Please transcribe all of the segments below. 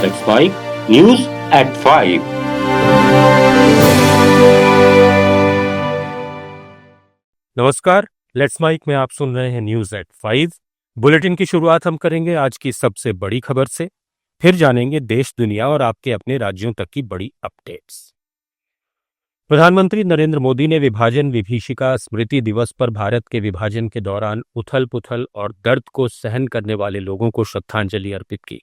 Let's Mike News at 5. नमस्कार, let's mic में आप सुन रहे हैं न्यूज एट 5। बुलेटिन की शुरुआत हम करेंगे आज की सबसे बड़ी खबर से, फिर जानेंगे देश दुनिया और आपके अपने राज्यों तक की बड़ी अपडेट्स। प्रधानमंत्री नरेंद्र मोदी ने विभाजन विभीषिका स्मृति दिवस पर भारत के विभाजन के दौरान उथल पुथल और दर्द को सहन करने वाले लोगों को श्रद्धांजलि अर्पित की।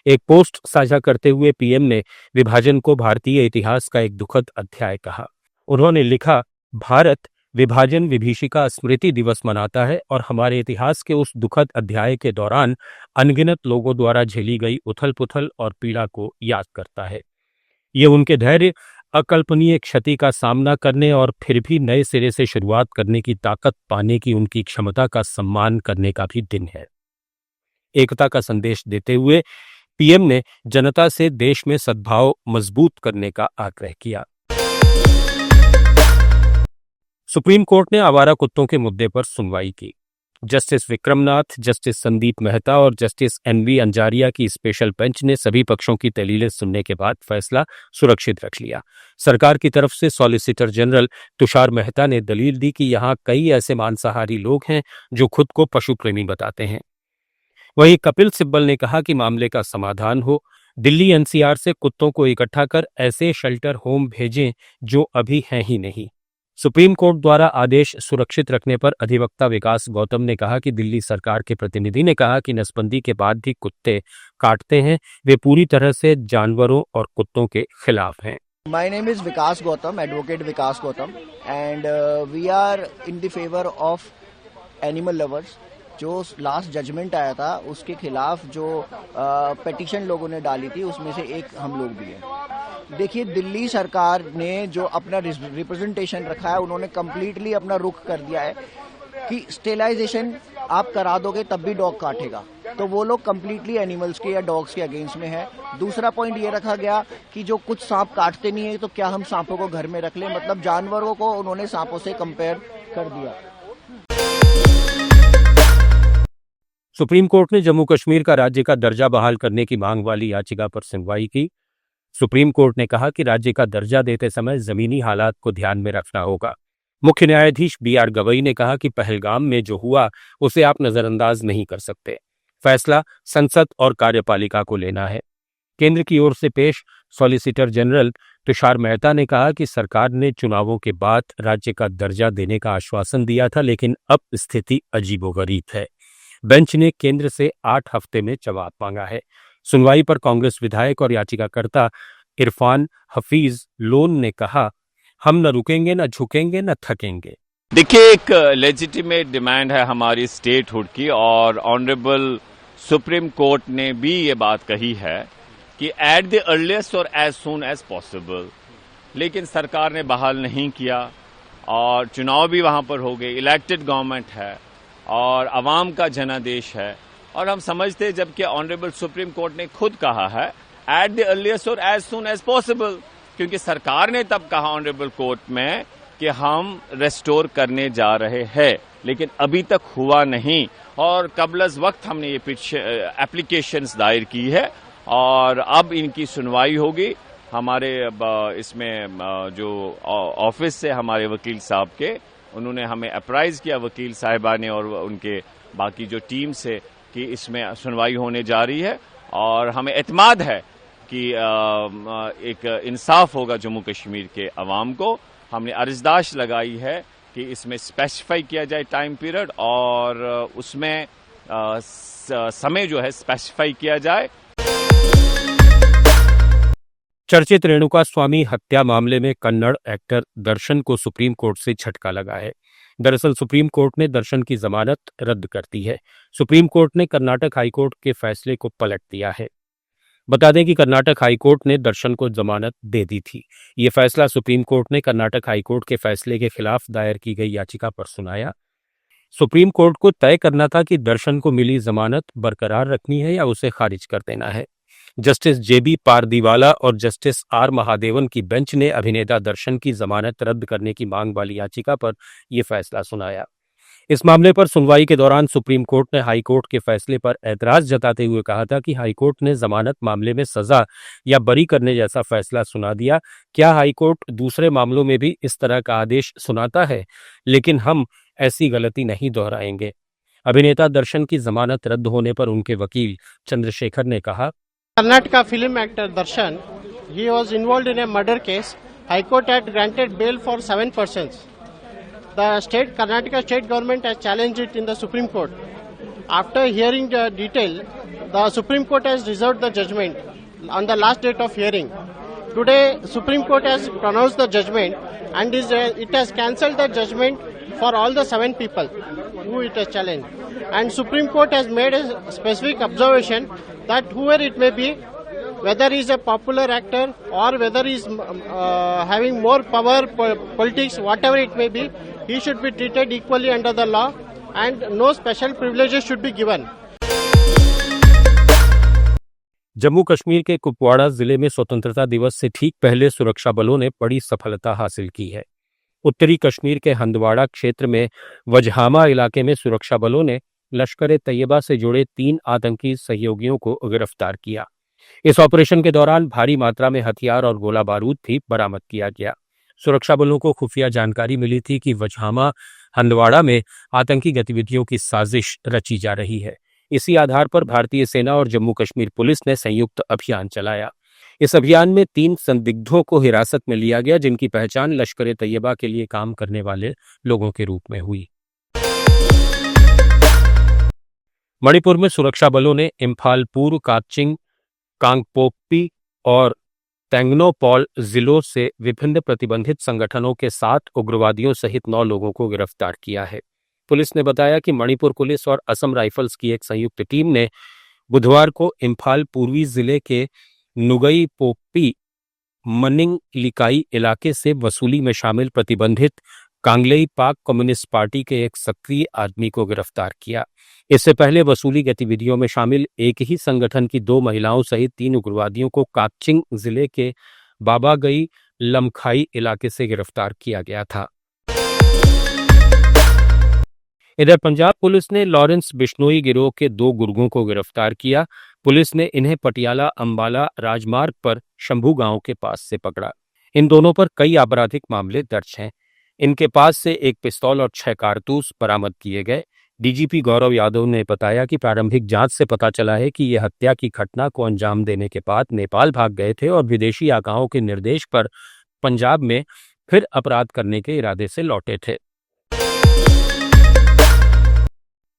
एक पोस्ट साझा करते हुए पीएम ने विभाजन को भारतीय इतिहास का एक दुखद अध्याय कहा। उन्होंने लिखा, भारत विभाजन विभीषिका स्मृति दिवस मनाता है और हमारे इतिहास के उस दुखद अध्याय के दौरान अनगिनत लोगों द्वारा झेली गई उथल पुथल और पीड़ा को याद करता है। ये उनके धैर्य, अकल्पनीय क्षति का सामना करने और फिर भी नए सिरे से शुरुआत करने की ताकत पाने की उनकी क्षमता का सम्मान करने का भी दिन है। एकता का संदेश देते हुए पीएम ने जनता से देश में सद्भाव मजबूत करने का आग्रह किया। सुप्रीम कोर्ट ने आवारा कुत्तों के मुद्दे पर सुनवाई की। जस्टिस विक्रमनाथ, जस्टिस संदीप मेहता और जस्टिस एनवी अंजारिया की स्पेशल बेंच ने सभी पक्षों की दलीलें सुनने के बाद फैसला सुरक्षित रख लिया। सरकार की तरफ से सॉलिसिटर जनरल तुषार मेहता ने दलील दी कि यहाँ कई ऐसे मांसाहारी लोग हैं जो खुद को पशु प्रेमी बताते हैं। वहीं कपिल सिब्बल ने कहा कि मामले का समाधान हो, दिल्ली एनसीआर से कुत्तों को इकट्ठा कर ऐसे शेल्टर होम भेजें जो अभी हैं ही नहीं। सुप्रीम कोर्ट द्वारा आदेश सुरक्षित रखने पर अधिवक्ता विकास गौतम ने कहा कि दिल्ली सरकार के प्रतिनिधि ने कहा कि नसबंदी के बाद भी कुत्ते काटते हैं, वे पूरी तरह से जानवरों और कुत्तों के खिलाफ हैं। My name is Vikas Gautam, Advocate Vikas Gautam, and we are in the favor of animal lovers. जो लास्ट जजमेंट आया था उसके खिलाफ जो पेटिशन लोगों ने डाली थी उसमें से एक हम लोग भी हैं। देखिए, दिल्ली सरकार ने जो अपना रिप्रेजेंटेशन रखा है उन्होंने कम्प्लीटली अपना रुख कर दिया है कि स्टेलाइजेशन आप करा दोगे तब भी डॉग काटेगा, तो वो लोग कम्प्लीटली एनिमल्स के या डॉग्स के अगेंस्ट में है। दूसरा पॉइंट ये रखा गया कि जो कुछ सांप काटते नहीं है तो क्या हम सांपों को घर में रख लें, मतलब जानवरों को उन्होंने सांपों से कंपेयर कर दिया। सुप्रीम कोर्ट ने जम्मू कश्मीर का राज्य का दर्जा बहाल करने की मांग वाली याचिका पर सुनवाई की। सुप्रीम कोर्ट ने कहा कि राज्य का दर्जा देते समय जमीनी हालात को ध्यान में रखना होगा। मुख्य न्यायाधीश बीआर गवई ने कहा कि पहलगाम में जो हुआ उसे आप नजरअंदाज नहीं कर सकते। फैसला संसद और कार्यपालिका को लेना है। केंद्र की ओर से पेश सॉलिसिटर जनरल तुषार मेहता ने कहा कि सरकार ने चुनावों के बाद राज्य का दर्जा देने का आश्वासन दिया था, लेकिन अब स्थिति अजीबोगरीब है। बेंच ने केंद्र से 8 हफ्ते में जवाब मांगा है। सुनवाई पर कांग्रेस विधायक और याचिकाकर्ता इरफान हफीज लोन ने कहा, हम न रुकेंगे, न झुकेंगे, न थकेंगे। देखिए, एक लेजिटिमेट डिमांड है हमारी स्टेटहुड की और ऑनरेबल सुप्रीम कोर्ट ने भी ये बात कही है कि एट द अर्लीस्ट और एज सून एज पॉसिबल, लेकिन सरकार ने बहाल नहीं किया और चुनाव भी वहां पर हो गए। इलेक्टेड गवर्नमेंट है और अवाम का जनादेश है और हम समझते, जबकि ऑनरेबल सुप्रीम कोर्ट ने खुद कहा है एट द अर्लीस्ट और एज सून एज पॉसिबल, क्योंकि सरकार ने तब कहा ऑनरेबल कोर्ट में कि हम रेस्टोर करने जा रहे हैं, लेकिन अभी तक हुआ नहीं और कबलज वक्त हमने ये एप्लीकेशंस दायर की है और अब इनकी सुनवाई होगी। हमारे इसमें जो ऑफिस से हमारे वकील साहब के, उन्होंने हमें अप्राइज किया, वकील साहिबा ने और उनके बाकी जो टीम से, कि इसमें सुनवाई होने जा रही है और हमें एतमाद है कि एक इंसाफ होगा जम्मू कश्मीर के अवाम को। हमने अर्जदाश्त लगाई है कि इसमें स्पेसिफाई किया जाए टाइम पीरियड और उसमें समय जो है स्पेसिफाई किया जाए। चर्चित रेणुका स्वामी हत्या मामले में कन्नड़ एक्टर दर्शन को सुप्रीम कोर्ट से झटका लगा है। दरअसल सुप्रीम कोर्ट ने दर्शन की जमानत रद्द कर दी है। सुप्रीम कोर्ट ने कर्नाटक हाईकोर्ट के फैसले को पलट दिया है। बता दें कि कर्नाटक हाईकोर्ट ने दर्शन को जमानत दे दी थी। ये फैसला सुप्रीम कोर्ट ने कर्नाटक हाईकोर्ट के फैसले के खिलाफ दायर की गई याचिका पर सुनाया। सुप्रीम कोर्ट को तय करना था कि दर्शन को मिली जमानत बरकरार रखनी है या उसे खारिज कर देना है। जस्टिस जेबी पारदीवाला और जस्टिस आर महादेवन की बेंच ने अभिनेता दर्शन की जमानत रद्द करने की मांग वाली याचिका पर यह फैसला सुनाया। इस मामले पर सुनवाई के दौरान सुप्रीम कोर्ट ने हाई कोर्ट के फैसले पर ऐतराज जताते हुए कहा था कि हाई कोर्ट ने जमानत मामले में सजा या बरी करने जैसा फैसला सुना दिया। क्या हाई कोर्ट दूसरे मामलों में भी इस तरह का आदेश सुनाता है? लेकिन हम ऐसी गलती नहीं दोहराएंगे। अभिनेता दर्शन की जमानत रद्द होने पर उनके वकील चंद्रशेखर ने कहा, Karnataka film actor Darshan, he was involved in a murder case. High Court had granted bail for 7 persons. The Karnataka state government has challenged it in the Supreme Court. After hearing the detail, the Supreme Court has reserved the judgment on the last date of hearing. Today, Supreme Court has pronounced the judgment and it has cancelled the judgment for all the 7 people who it has challenged. And Supreme Court has made a specific observation that whoever it may be, whether he is a popular actor or whether he is having more power, politics, whatever it may be, he should be treated equally under the law and no special privileges should be given. Jammu Kashmir के कुपवाड़ा जिले में स्वतंत्रता दिवस से ठीक पहले सुरक्षा बलों ने बड़ी सफलता हासिल की है। उत्तरी कश्मीर के हंदवाड़ा क्षेत्र में वजहामा इलाके में सुरक्षा बलों ने लश्कर तैयबा से जुड़े 3 आतंकी सहयोगियों को गिरफ्तार किया। इस ऑपरेशन के दौरान भारी मात्रा में हथियार और गोला बारूद भी बरामद किया गया। सुरक्षा बलों को खुफिया जानकारी मिली थी कि वजहामा हंदवाड़ा में आतंकी गतिविधियों की साजिश रची जा रही है। इसी आधार पर भारतीय सेना और जम्मू कश्मीर पुलिस ने संयुक्त अभियान चलाया। इस अभियान में 3 संदिग्धों को हिरासत में लिया गया, जिनकी पहचान लश्कर तैयबा के लिए काम करने वाले लोगों के रूप में हुई। मणिपुर में सुरक्षा बलों ने इम्फाल पूर्व, काकचिंग, कांगपोकपी और तेंगनोपॉल जिलों से विभिन्न प्रतिबंधित संगठनों के 7 उग्रवादियों सहित 9 लोगों को गिरफ्तार किया है। पुलिस ने बताया कि मणिपुर पुलिस और असम राइफल्स की एक संयुक्त टीम ने बुधवार को इम्फाल पूर्वी जिले के नुगई पोप्पी मनिंग लिकाई इलाके से वसूली में शामिल प्रतिबंधित कांगलेई पाक कम्युनिस्ट पार्टी के एक सक्रिय आदमी को गिरफ्तार किया। इससे पहले वसूली गतिविधियों में शामिल एक ही संगठन की 2 महिलाओं सहित 3 उग्रवादियों को काकचिंग जिले के बाबागई लमखाई इलाके से गिरफ्तार किया गया था। इधर पंजाब पुलिस ने लॉरेंस बिश्नोई गिरोह के 2 गुर्गों को गिरफ्तार किया। पुलिस ने इन्हें पटियाला अंबाला राजमार्ग पर शंभू गांव के पास से पकड़ा। इन दोनों पर कई आपराधिक मामले दर्ज हैं। इनके पास से एक पिस्तौल और 6 कारतूस बरामद किए गए। डीजीपी गौरव यादव ने बताया कि प्रारंभिक जांच से पता चला है कि ये हत्या की घटना को अंजाम देने के बाद नेपाल भाग गए थे और विदेशी आकाओं के निर्देश पर पंजाब में फिर अपराध करने के इरादे से लौटे थे।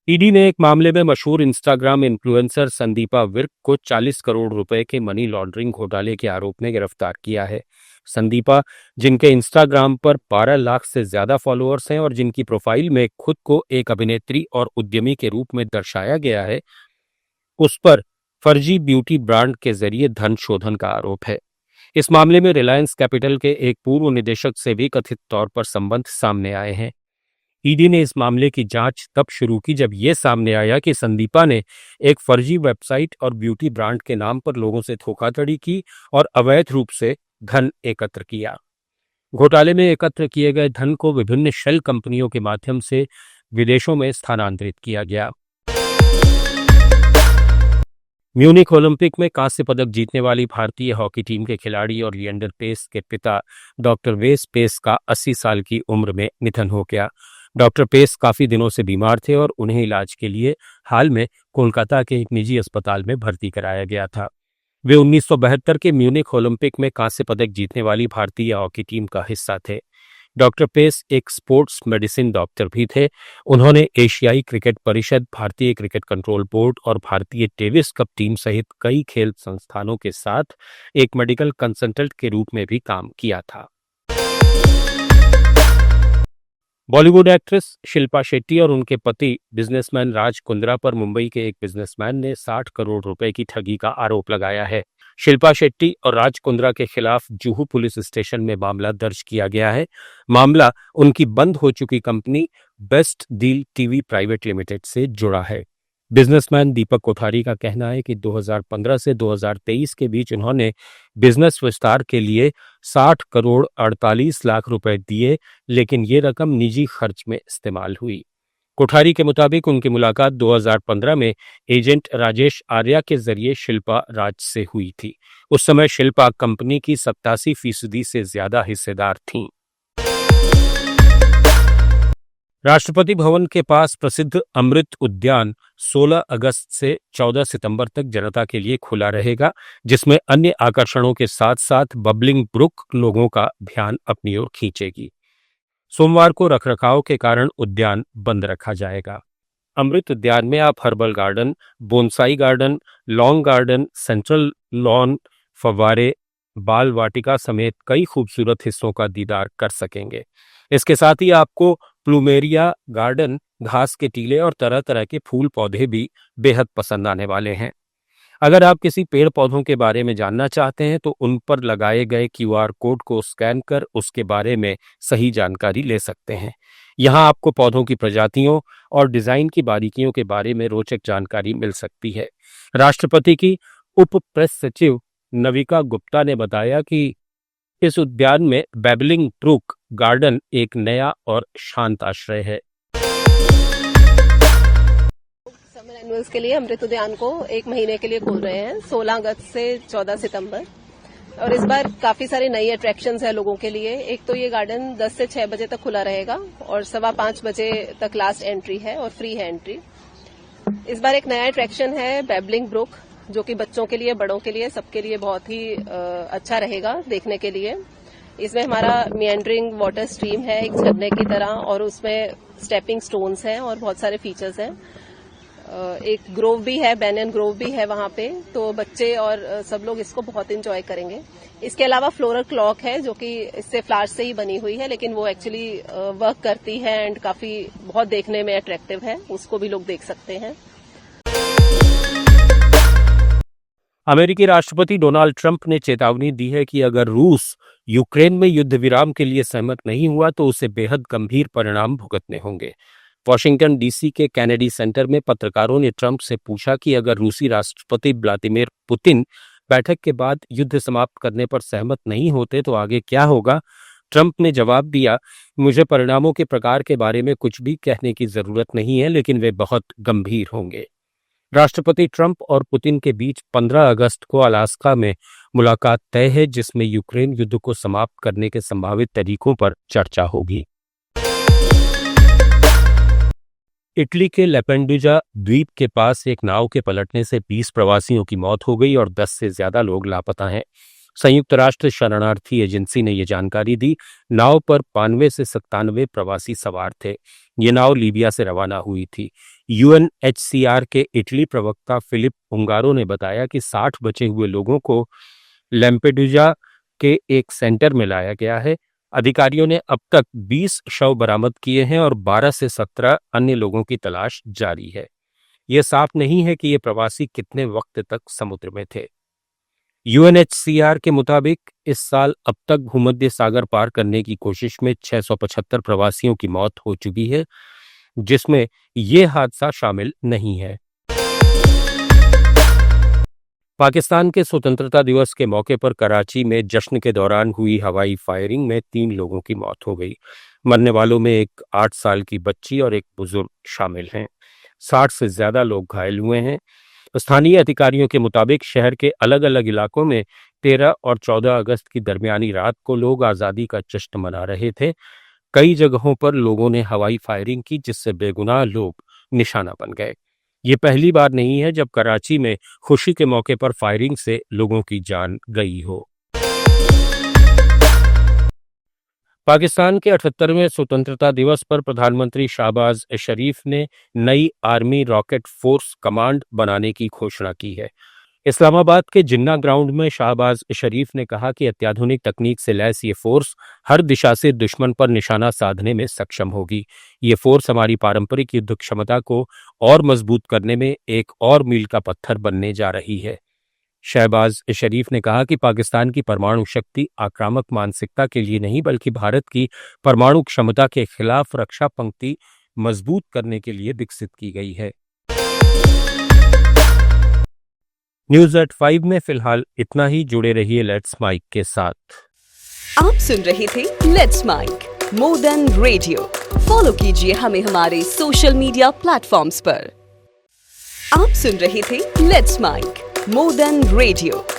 ईडी ने एक मामले में मशहूर इंस्टाग्राम इन्फ्लुएंसर संदीपा विर्क को 40 करोड़ रुपए के मनी लॉन्ड्रिंग घोटाले के आरोप में गिरफ्तार किया है। संदीपा, जिनके इंस्टाग्राम पर 12 लाख से ज्यादा फॉलोअर्स हैं और जिनकी प्रोफाइल में खुद को एक अभिनेत्री और उद्यमी के रूप में दर्शाया गया है, उस पर फर्जी ब्यूटी ब्रांड के जरिए धन शोधन का आरोप है। इस मामले में रिलायंस कैपिटल के एक पूर्व निदेशक से भी कथित तौर पर संबंध सामने आए हैं। ईडी ने इस मामले की जांच तब शुरू की जब यह सामने आया कि संदीपा ने एक फर्जी वेबसाइट और ब्यूटी ब्रांड के नाम पर लोगों से धोखाधड़ी की और अवैध रूप से धन एकत्र किया। घोटाले में एकत्र किए गए धन को विभिन्न शेल कंपनियों के माध्यम से विदेशों में स्थानांतरित किया गया। म्यूनिख ओलंपिक में कांस्य पदक जीतने वाली भारतीय हॉकी टीम के खिलाड़ी और लिएंडर पेस के पिता डॉक्टर वेस पेस का 80 साल की उम्र में निधन हो गया। डॉक्टर पेस काफी दिनों से बीमार थे और उन्हें इलाज के लिए हाल में कोलकाता के एक निजी अस्पताल में भर्ती कराया गया था। वे 1972 के म्यूनिख ओलंपिक में कांस्य पदक जीतने वाली भारतीय हॉकी टीम का हिस्सा थे। डॉक्टर पेस एक स्पोर्ट्स मेडिसिन डॉक्टर भी थे। उन्होंने एशियाई क्रिकेट परिषद, भारतीय क्रिकेट कंट्रोल बोर्ड और भारतीय डेविस कप टीम सहित कई खेल संस्थानों के साथ एक मेडिकल कंसल्टेंट के रूप में भी काम किया था। बॉलीवुड एक्ट्रेस शिल्पा शेट्टी और उनके पति बिजनेसमैन राज कुंद्रा पर मुंबई के एक बिजनेसमैन ने 60 करोड़ रुपए की ठगी का आरोप लगाया है। शिल्पा शेट्टी और राज कुंद्रा के खिलाफ जुहू पुलिस स्टेशन में मामला दर्ज किया गया है। मामला उनकी बंद हो चुकी company best deal TV private limited से जुड़ा है। बिजनेसमैन दीपक कोठारी का कहना है कि 2015 से 2023 के बीच उन्होंने बिजनेस विस्तार के लिए 60 करोड़ 48 लाख रुपए दिए, लेकिन ये रकम निजी खर्च में इस्तेमाल हुई। कोठारी के मुताबिक उनकी मुलाकात 2015 में एजेंट राजेश आर्या के जरिए शिल्पा राज से हुई थी। उस समय शिल्पा कंपनी की 87% से ज्यादा हिस्सेदार थीं। राष्ट्रपति भवन के पास प्रसिद्ध अमृत उद्यान 16 अगस्त से 14 सितंबर तक जनता के लिए खुला रहेगा, जिसमें अन्य आकर्षणों के साथ साथ बबलिंग ब्रुक लोगों का ध्यान अपनी ओर खींचेगी। सोमवार को रखरखाव के कारण उद्यान बंद रखा जाएगा। अमृत उद्यान में आप herbal garden, bonsai garden, long garden, central lawn, फव्वारे, बाल वाटिका समेत कई खूबसूरत हिस्सों का दीदार कर सकेंगे। इसके साथ ही आपको प्लूमेरिया गार्डन, घास के टीले और तरह तरह के फूल पौधे भी बेहद पसंद आने वाले हैं। अगर आप किसी पेड़ पौधों के बारे में जानना चाहते हैं तो उन पर लगाए गए QR कोड को स्कैन कर उसके बारे में सही जानकारी ले सकते हैं। यहाँ आपको पौधों की प्रजातियों और डिजाइन की बारीकियों के बारे में रोचक जानकारी मिल सकती है। राष्ट्रपति की उप प्रेस सचिव नविका गुप्ता ने बताया कि इस उद्यान में बैबलिंग ब्रुक गार्डन एक नया और शांत आश्रय है। समर एनुअल्स के लिए अमृत उद्यान को 1 महीने के लिए खोल रहे हैं, 16 अगस्त से 14 सितंबर। और इस बार काफी सारी नई अट्रैक्शंस है लोगों के लिए। एक तो ये गार्डन 10 से 6 बजे तक खुला रहेगा और 5:15 बजे तक लास्ट एंट्री है और फ्री है एंट्री। इस बार एक नया अट्रैक्शन है बैबलिंग ब्रुक, जो कि बच्चों के लिए, बड़ों के लिए, सबके लिए बहुत ही अच्छा रहेगा देखने के लिए। इसमें हमारा मिएंडरिंग वाटर स्ट्रीम है एक झरने की तरह, और उसमें स्टेपिंग स्टोन्स हैं और बहुत सारे फीचर्स हैं। एक ग्रोव भी है, बैनियन ग्रोव भी है वहां पे, तो बच्चे और सब लोग इसको बहुत एंजॉय करेंगे। इसके अलावा फ्लोरल क्लॉक है जो कि इससे फ्लावर्स से ही बनी हुई है, लेकिन वो एक्चुअली वर्क करती है एंड काफी बहुत देखने में अट्रैक्टिव है, उसको भी लोग देख सकते हैं। अमेरिकी राष्ट्रपति डोनाल्ड ट्रंप ने चेतावनी दी है कि अगर रूस यूक्रेन में युद्ध विराम के लिए सहमत नहीं हुआ तो उसे बेहद गंभीर परिणाम भुगतने होंगे। वॉशिंगटन डीसी के कैनेडी सेंटर में पत्रकारों ने ट्रंप से पूछा कि अगर रूसी राष्ट्रपति व्लादिमीर पुतिन बैठक के बाद युद्ध समाप्त करने पर सहमत नहीं होते तो आगे क्या होगा। ट्रंप ने जवाब दिया, मुझे परिणामों के प्रकार के बारे में कुछ भी कहने की जरूरत नहीं है, लेकिन वे बहुत गंभीर होंगे। राष्ट्रपति ट्रंप और पुतिन के बीच 15 अगस्त को अलास्का में मुलाकात तय है, जिसमें यूक्रेन युद्ध को समाप्त करने के संभावित तरीकों पर चर्चा होगी। इटली के लैम्पेडूसा द्वीप के पास एक नाव के पलटने से 20 प्रवासियों की मौत हो गई और 10 से ज्यादा लोग लापता हैं। संयुक्त राष्ट्र शरणार्थी एजेंसी ने यह जानकारी दी। नाव पर 95 से 97 प्रवासी सवार थे। ये नाव लीबिया से रवाना हुई थी। UNHCR के इटली प्रवक्ता फिलिप उंगारो ने बताया कि 60 बचे हुए लोगों को लैम्पेडूसा के एक सेंटर में लाया गया है। अधिकारियों ने अब तक 20 शव बरामद किए हैं और 12 से 17 अन्य लोगों की तलाश जारी है। यह साफ नहीं है कि ये प्रवासी कितने वक्त तक समुद्र में थे। UNHCR के मुताबिक इस साल अब तक भूमध्य सागर पार करने की कोशिश में 675 प्रवासियों की मौत हो चुकी है, जिसमें यह हादसा शामिल नहीं है। पाकिस्तान के स्वतंत्रता दिवस के मौके पर कराची में जश्न के दौरान हुई हवाई फायरिंग में 3 लोगों की मौत हो गई। मरने वालों में एक 8 साल की बच्ची और एक बुजुर्ग शामिल हैं। 60 से ज्यादा लोग घायल हुए हैं। स्थानीय अधिकारियों के मुताबिक शहर के अलग अलग इलाकों में 13 और 14 अगस्त की दरमियानी रात को लोग आज़ादी का जश्न मना रहे थे। कई जगहों पर लोगों ने हवाई फायरिंग की, जिससे बेगुनाह लोग निशाना बन गए। ये पहली बार नहीं है जब कराची में खुशी के मौके पर फायरिंग से लोगों की जान गई हो। पाकिस्तान के 78वें स्वतंत्रता दिवस पर प्रधानमंत्री शहबाज शरीफ ने नई आर्मी रॉकेट फोर्स कमांड बनाने की घोषणा की है। इस्लामाबाद के जिन्ना ग्राउंड में शहबाज शरीफ ने कहा कि अत्याधुनिक तकनीक से लैस ये फोर्स हर दिशा से दुश्मन पर निशाना साधने में सक्षम होगी। ये फोर्स हमारी पारंपरिक युद्ध क्षमता को और मजबूत करने में एक और मील का पत्थर बनने जा रही है। शहबाज शरीफ ने कहा कि पाकिस्तान की परमाणु शक्ति आक्रामक मानसिकता के लिए नहीं, बल्कि भारत की परमाणु क्षमता के खिलाफ रक्षा पंक्ति मजबूत करने के लिए विकसित की गई है। न्यूज एट 5 में फिलहाल इतना ही। जुड़े रहिए लेट्स माइक के साथ। आप सुन रहे थे Let's Mic, more than radio. Follow कीजिए हमें हमारे सोशल मीडिया प्लेटफॉर्म्स पर। आप सुन रहे थे Let's Mic more than radio.